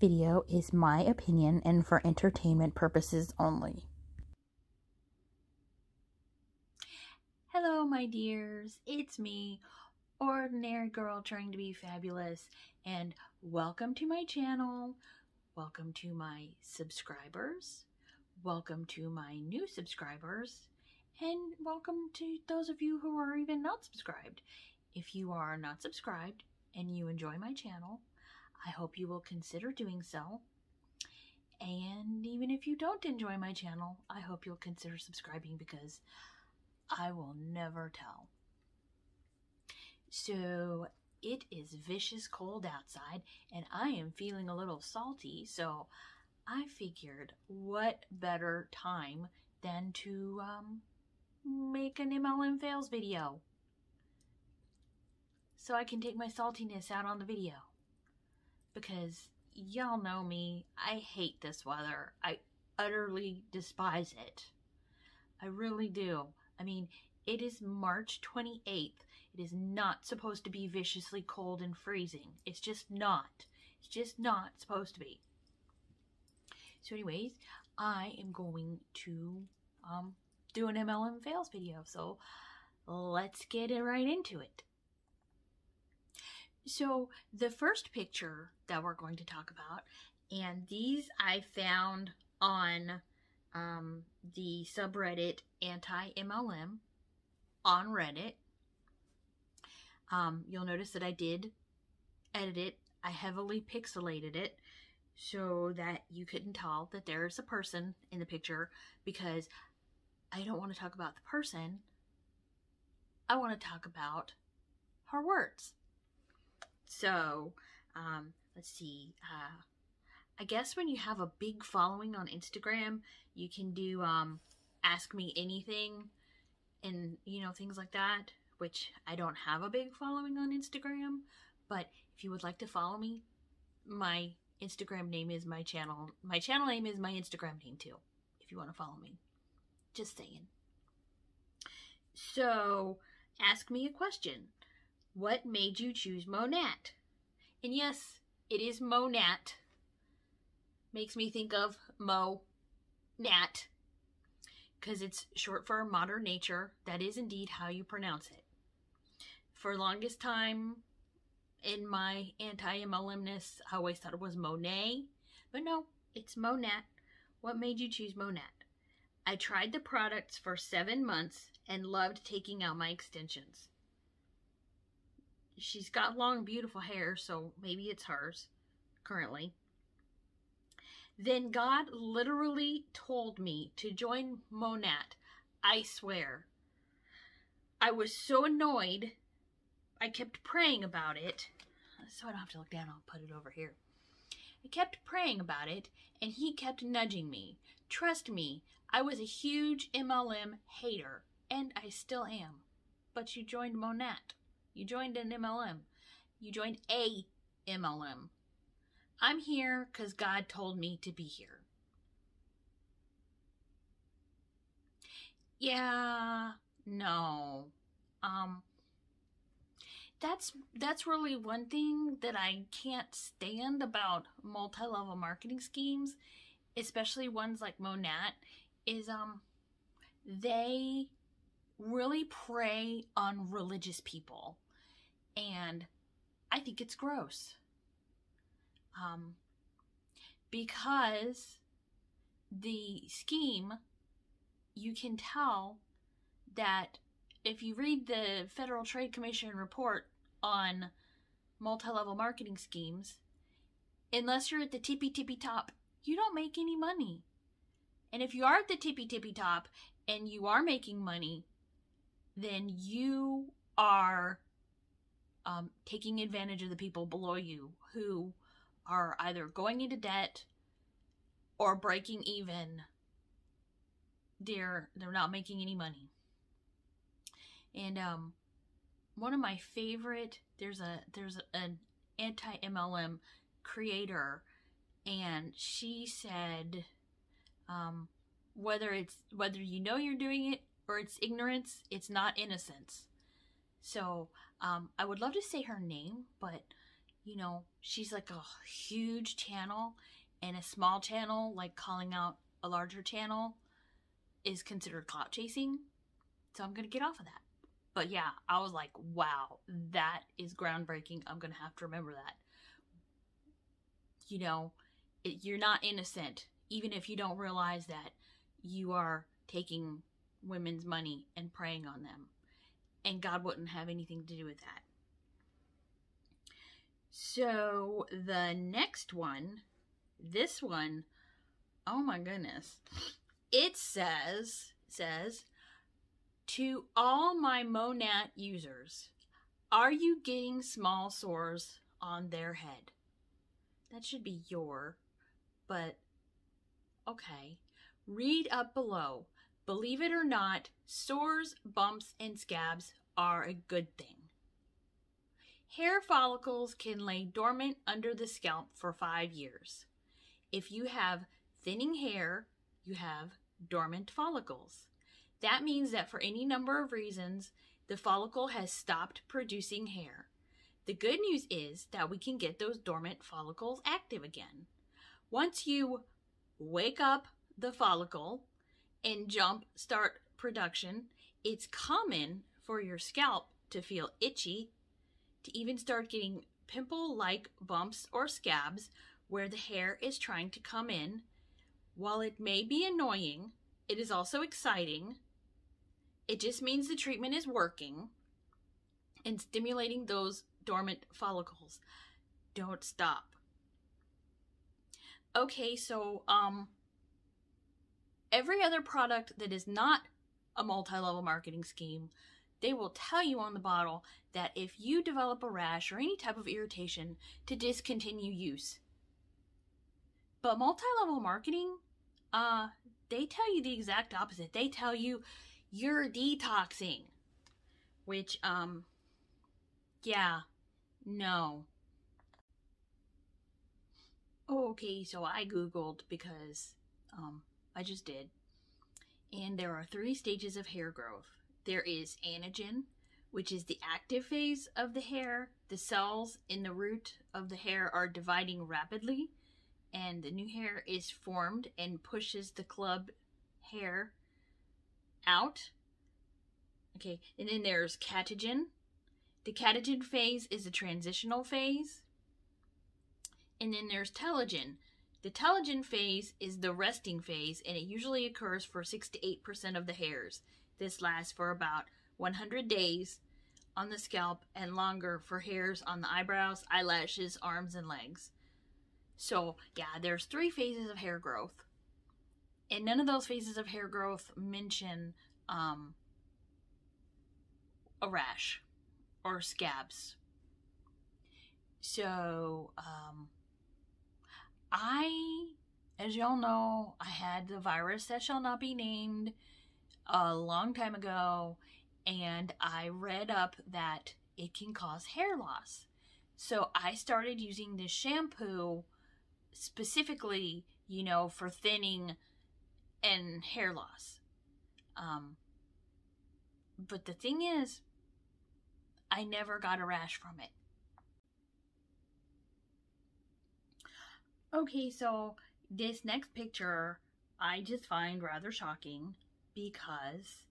video is my opinion and for entertainment purposes only. Hello, my dears. It's me, ordinary girl trying to be fabulous, and welcome to my channel. Welcome to my subscribers. Welcome to my new subscribers. And welcome to those of you who are even not subscribed. If you are not subscribed and you enjoy my channel, I hope you will consider doing so. And even if you don't enjoy my channel, I hope you'll consider subscribing, because I will never tell. So it is vicious cold outside and I am feeling a little salty, so I figured what better time than to make an MLM Fails video so I can take my saltiness out on the video. Because y'all know me, I hate this weather. I utterly despise it. I really do. I mean, it is March 28th. It is not supposed to be viciously cold and freezing. It's just not. It's just not supposed to be. So anyways, I am going to do an MLM Fails video. So let's get right into it. So the first picture that we're going to talk about, and these I found on the subreddit anti-MLM on Reddit. You'll notice that I did edit it. I heavily pixelated it so that you couldn't tell that there's a person in the picture, because I don't want to talk about the person. I want to talk about her words. So, let's see. I guess when you have a big following on Instagram, you can do ask me anything and, you know, things like that, which I don't have a big following on Instagram. But if you would like to follow me, my Instagram name is my channel. My channel name is my Instagram name too, if you want to follow me. Just saying. So, ask me a question. What made you choose Monat? And yes, it is Monat. Makes me think of Mo Nat, because it's short for Modern Nature. That is indeed how you pronounce it. For the longest time in my anti-MLMness, I always thought it was Monet, but no, it's Monat. What made you choose Monat? I tried the products for 7 months and loved taking out my extensions. She's got long, beautiful hair, so maybe it's hers currently. Then God literally told me to join Monat. I swear. I was so annoyed. I kept praying about it. So I don't have to look down. I'll put it over here. I kept praying about it, and he kept nudging me. Trust me, I was a huge MLM hater, and I still am. But you joined Monat. You joined an MLM. You joined a MLM. I'm here because God told me to be here. Yeah, no. That's really one thing that I can't stand about multi-level marketing schemes, especially ones like Monat, is they really prey on religious people. And I think it's gross. Because the scheme, you can tell that if you read the Federal Trade Commission report on multi-level marketing schemes, unless you're at the tippy top, you don't make any money. And if you are at the tippy top and you are making money, then you are taking advantage of the people below you who are either going into debt or breaking even. They're not making any money. And one of my favorite, there's an anti-MLM creator, and she said whether you know you're doing it or it's ignorance, it's not innocence. So I would love to say her name, but you know, she's like a huge channel, and a small channel, like calling out a larger channel, is considered clout chasing. So I'm going to get off of that. But yeah, I was like, wow, that is groundbreaking. I'm going to have to remember that. You know, you're not innocent, even if you don't realize that you are taking women's money and preying on them. And God wouldn't have anything to do with that. So the next one, this one, oh my goodness. It says, to all my Monat users, are you getting small sores on their head? That should be your, but okay. Read up below. Believe it or not, sores, bumps, and scabs are a good thing. Hair follicles can lay dormant under the scalp for 5 years. If you have thinning hair, you have dormant follicles. That means that for any number of reasons, the follicle has stopped producing hair. The good news is that we can get those dormant follicles active again. Once you wake up the follicle and start production, it's common for your scalp to feel itchy, to even start getting pimple-like bumps or scabs where the hair is trying to come in. While it may be annoying, it is also exciting. It just means the treatment is working and stimulating those dormant follicles. Don't stop. Okay, so every other product that is not a multi-level marketing scheme, they will tell you on the bottle that if you develop a rash or any type of irritation, to discontinue use. But multi-level marketing, they tell you the exact opposite. They tell you you're detoxing, which, yeah, no. Okay, so I Googled because, I just did. And there are 3 stages of hair growth. There is anagen, which is the active phase of the hair. The cells in the root of the hair are dividing rapidly, and the new hair is formed and pushes the club hair out. Okay, and then there's catagen. The catagen phase is a transitional phase. And then there's telogen. The telogen phase is the resting phase, and it usually occurs for 6 to 8% of the hairs. This lasts for about 100 days on the scalp and longer for hairs on the eyebrows, eyelashes, arms, and legs. So, yeah, there's 3 phases of hair growth. And none of those phases of hair growth mention a rash or scabs. So, as y'all know, I had the virus that shall not be named a long time ago, and I read up that it can cause hair loss. So I started using this shampoo specifically, you know, for thinning and hair loss. But the thing is, I never got a rash from it. Okay, so this next picture I just find rather shocking because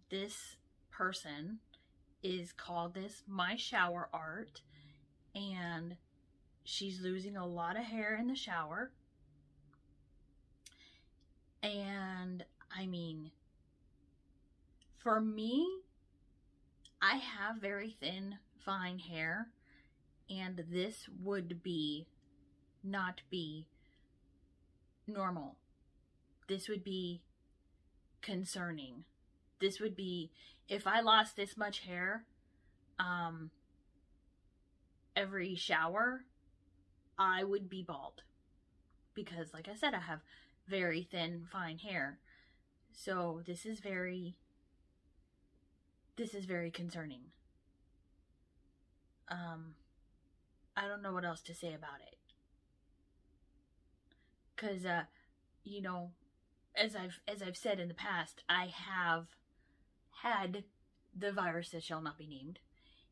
this person is called this My Shower Art, and she's losing a lot of hair in the shower. And I mean, for me, I have very thin, fine hair, and this would not be normal. This would be concerning. This would be, if I lost this much hair every shower, I would be bald. Because, like I said, I have very thin, fine hair. So this is very concerning. I don't know what else to say about it. Because, you know, as I've said in the past, I have had the virus that shall not be named,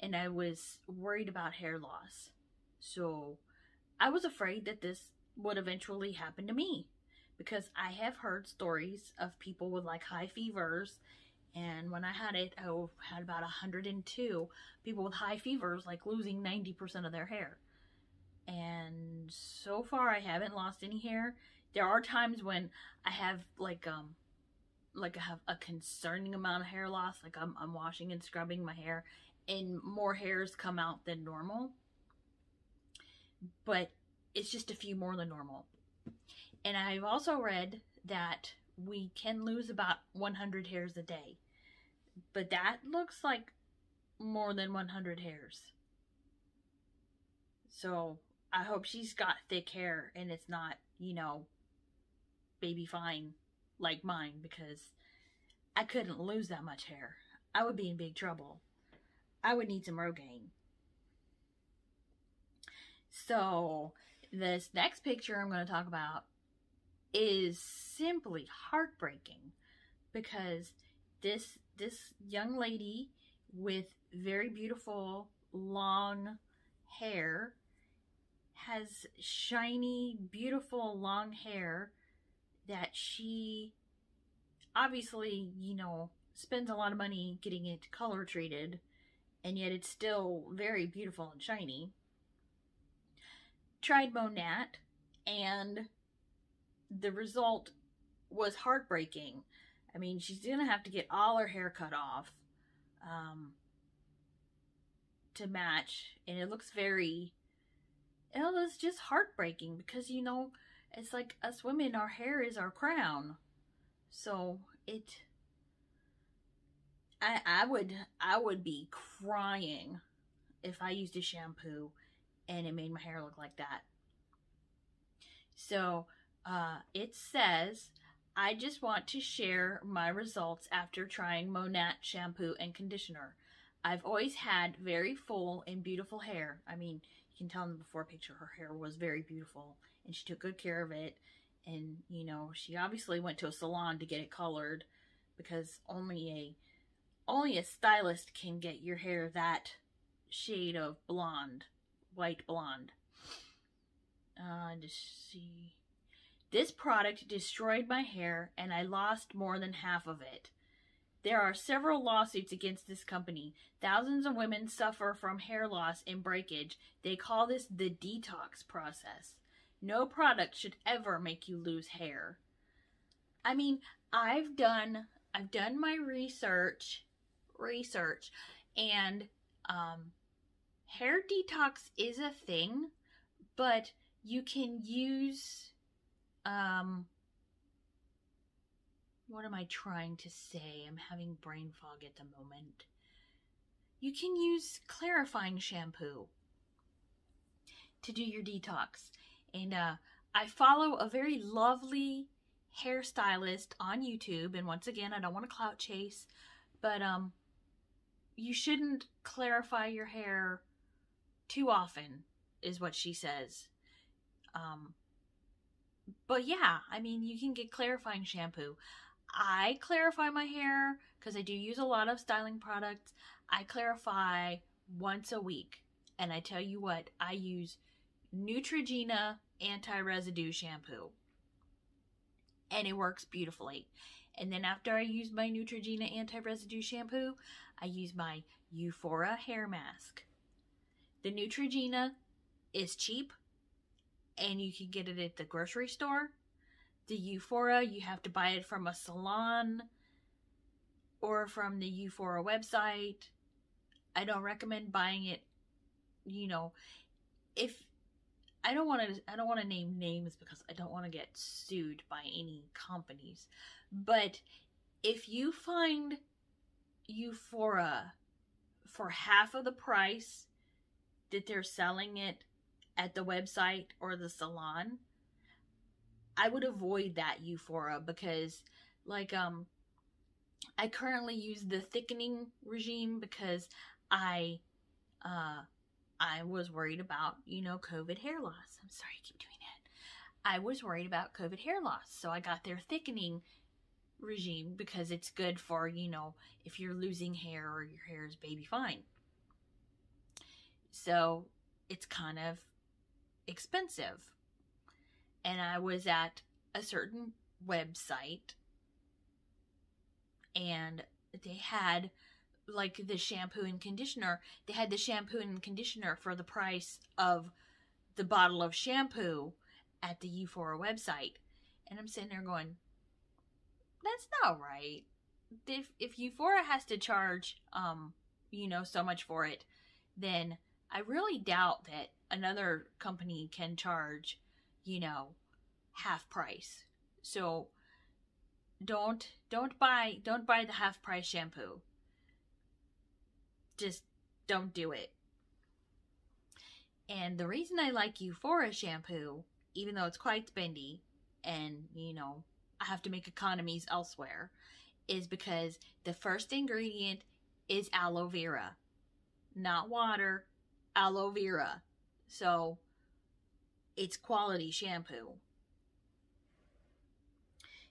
and I was worried about hair loss. So I was afraid that this would eventually happen to me, because I have heard stories of people with like high fevers, and when I had it, I had about 102 people with high fevers like losing 90% of their hair. And so far I haven't lost any hair. There are times when I have like I have a concerning amount of hair loss, like I'm washing and scrubbing my hair and more hairs come out than normal, but it's just a few more than normal. And I've also read that we can lose about 100 hairs a day, but that looks like more than 100 hairs. So I hope she's got thick hair and it's not, you know, baby fine like mine, because I couldn't lose that much hair. I would be in big trouble. I would need some Rogaine. So this next picture I'm going to talk about is simply heartbreaking, because this young lady with very beautiful long hair has shiny, beautiful long hair that she obviously, you know, spends a lot of money getting it color treated, and yet it's still very beautiful and shiny. Tried Monat, and the result was heartbreaking. I mean, she's gonna have to get all her hair cut off to match, and it looks very, it's just heartbreaking, because, you know, it's like us women, our hair is our crown. So I would be crying if I used a shampoo and it made my hair look like that. So it says, I just want to share my results after trying Monat shampoo and conditioner. I've always had very full and beautiful hair. I mean, you can tell in the before picture her hair was very beautiful and she took good care of it. And, you know, she obviously went to a salon to get it colored, because only a stylist can get your hair that shade of blonde, white blonde. Just see. This product destroyed my hair and I lost more than half of it. There are several lawsuits against this company. Thousands of women suffer from hair loss and breakage. They call this the detox process. No product should ever make you lose hair. I mean, I've done my research, and hair detox is a thing, but you can use what am I trying to say? I'm having brain fog at the moment. You can use clarifying shampoo to do your detox. And I follow a very lovely hairstylist on YouTube. And once again, I don't want to clout chase, but you shouldn't clarify your hair too often, is what she says. But yeah, I mean, you can get clarifying shampoo. I clarify my hair because I do use a lot of styling products. I clarify once a week. And I tell you what, I use Neutrogena anti-residue shampoo. And it works beautifully. And then after I use my Neutrogena anti-residue shampoo, I use my Euphora hair mask. The Neutrogena is cheap, and you can get it at the grocery store. The Euphora, you have to buy it from a salon or from the Euphora website. I don't recommend buying it, you know, if I don't want to name names because I don't want to get sued by any companies. But if you find Euphora for half of the price that they're selling it at the website or the salon, I would avoid that Euphora, because like I currently use the thickening regime because I was worried about, you know, COVID hair loss. I'm sorry, I keep doing it. I was worried about COVID hair loss, so I got their thickening regime because it's good for, you know, if you're losing hair or your hair is baby fine. So it's kind of expensive. And I was at a certain website, and they had like the shampoo and conditioner. They had the shampoo and conditioner for the price of the bottle of shampoo at the Euphoria website. And I'm sitting there going, that's not right. If Euphoria has to charge, so much for it, then I really doubt that another company can charge, half price. So don't buy the half price shampoo. Just don't do it. And the reason I like Euphoria shampoo, even though it's quite spendy and, I have to make economies elsewhere, is because the first ingredient is aloe vera. Not water, aloe vera. So it's quality shampoo.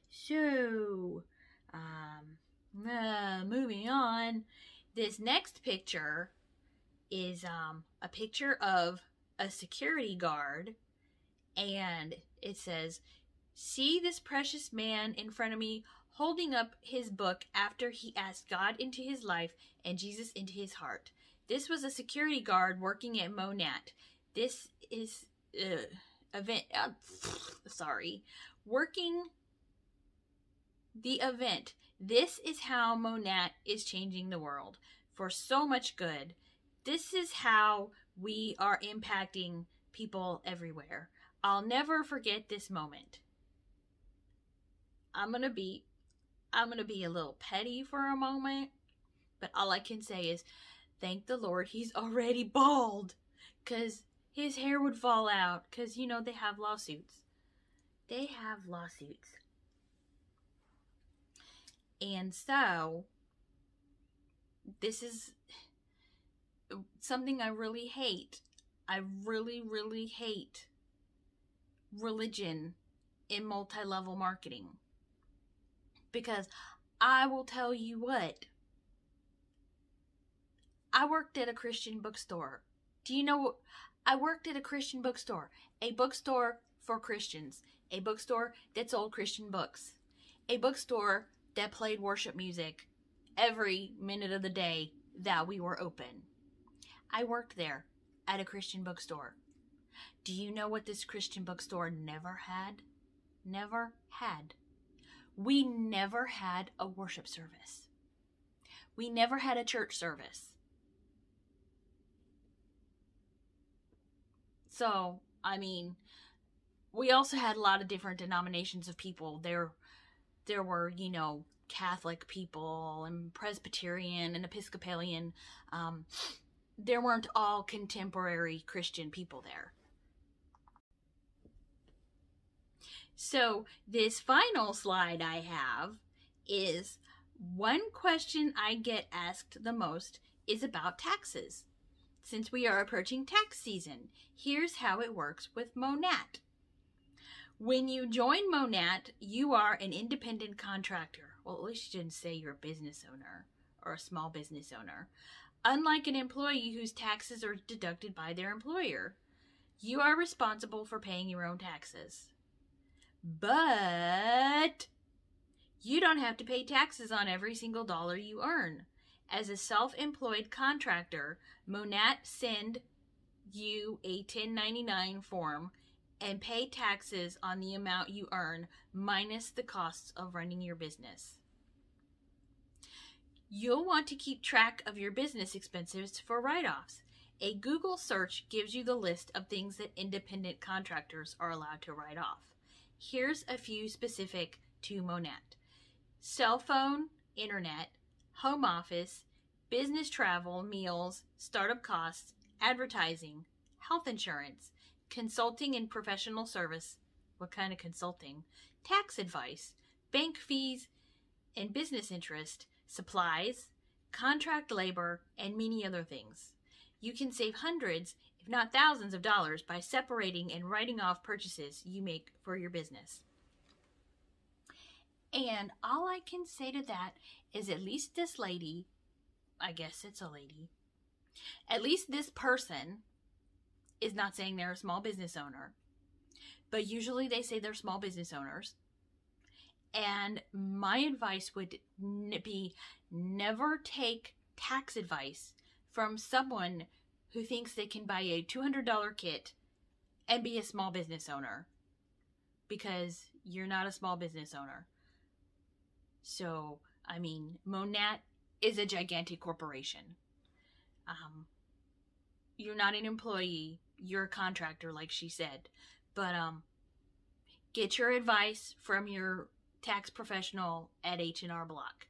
So, moving on. This next picture is a picture of a security guard, and it says, "See this precious man in front of me holding up his book after he asked God into his life and Jesus into his heart." This was a security guard working at Monat. This is working the event. This is how Monat is changing the world for so much good. This is how we are impacting people everywhere. I'll never forget this moment. I'm gonna be a little petty for a moment, but all I can say is, thank the Lord he's already bald, because his hair would fall out, because, they have lawsuits. And so, this is something I really hate. I really, really hate religion in multi-level marketing. Because I will tell you what, I worked at a Christian bookstore. Do you know, I worked at a Christian bookstore. A bookstore for Christians. A bookstore that sold Christian books. A bookstore that played worship music every minute of the day that we were open. I worked there at a Christian bookstore. Do you know what this Christian bookstore never had? Never had. We never had a worship service. We never had a church service. So, we also had a lot of different denominations of people. There were, Catholic people and Presbyterian and Episcopalian. There weren't all contemporary Christian people there. So this final slide I have is one question I get asked the most is about taxes. Since we are approaching tax season, here's how it works with Monat. When you join Monat, you are an independent contractor. Well, at least you didn't say you're a business owner or a small business owner. Unlike an employee whose taxes are deducted by their employer, you are responsible for paying your own taxes. But you don't have to pay taxes on every single dollar you earn. As a self-employed contractor, Monat send you a 1099 form and pay taxes on the amount you earn minus the costs of running your business. You'll want to keep track of your business expenses for write-offs. A Google search gives you the list of things that independent contractors are allowed to write off. Here's a few specific to Monat. Cell phone, internet, home office, business travel, meals, startup costs, advertising, health insurance, consulting and professional service, what kind of consulting, tax advice, bank fees and business interest, supplies, contract labor, and many other things. You can save hundreds, if not thousands of dollars by separating and writing off purchases you make for your business. And all I can say to that is at least this lady, I guess it's a lady, At least this person is not saying they're a small business owner, but usually they say they're small business owners. And my advice would be never take tax advice from someone who thinks they can buy a $200 kit and be a small business owner, because you're not a small business owner. So, I mean, Monat is a gigantic corporation. You're not an employee, you're a contractor, like she said. But get your advice from your tax professional at H&R Block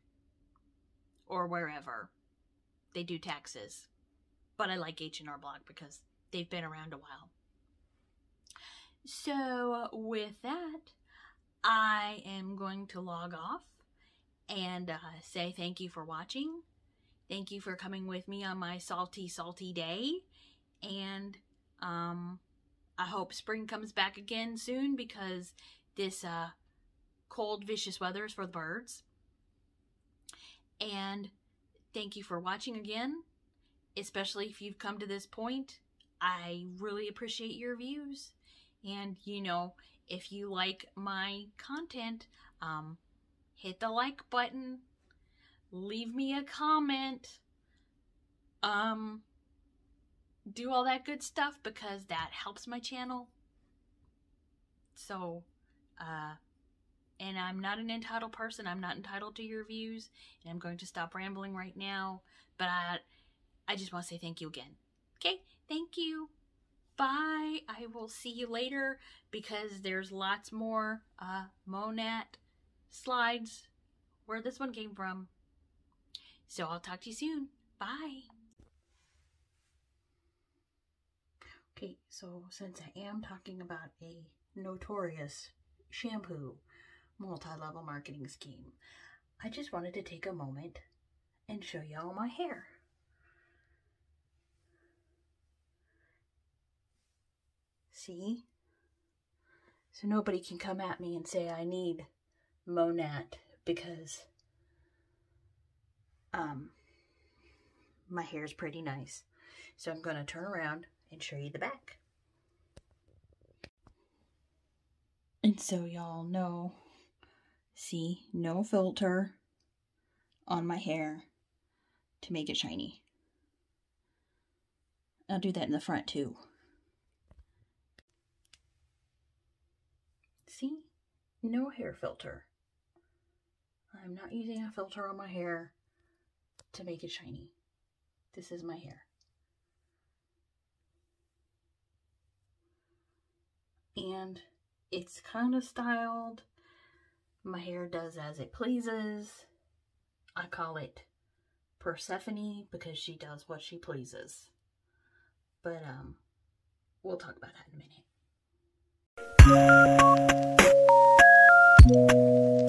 or wherever they do taxes. But I like H&R Block because they've been around a while. So with that, I am going to log off and say thank you for watching. Thank you for coming with me on my salty, salty day. And I hope spring comes back again soon, because this cold, vicious weather is for the birds. And thank you for watching again, especially if you've come to this point. I really appreciate your views. And, you know, if you like my content, hit the like button, leave me a comment, do all that good stuff, because that helps my channel. So, and I'm not an entitled person. I'm not entitled to your views. And I'm going to stop rambling right now. But I just want to say thank you again. Okay? Thank you. Bye. I will see you later, because there's lots more Monat slides where this one came from. So I'll talk to you soon. Bye. Okay, so since I am talking about a notorious shampoo multi-level marketing scheme, I just wanted to take a moment and show y'all my hair. See? So nobody can come at me and say I need Monat, because my hair is pretty nice. So I'm going to turn around and show you the back. And so y'all know, see, no filter on my hair to make it shiny. I'll do that in the front too. See, no hair filter. I'm not using a filter on my hair to make it shiny. This is my hair. And it's kind of styled. My hair does as it pleases. I call it Persephone because she does what she pleases. But we'll talk about that in a minute.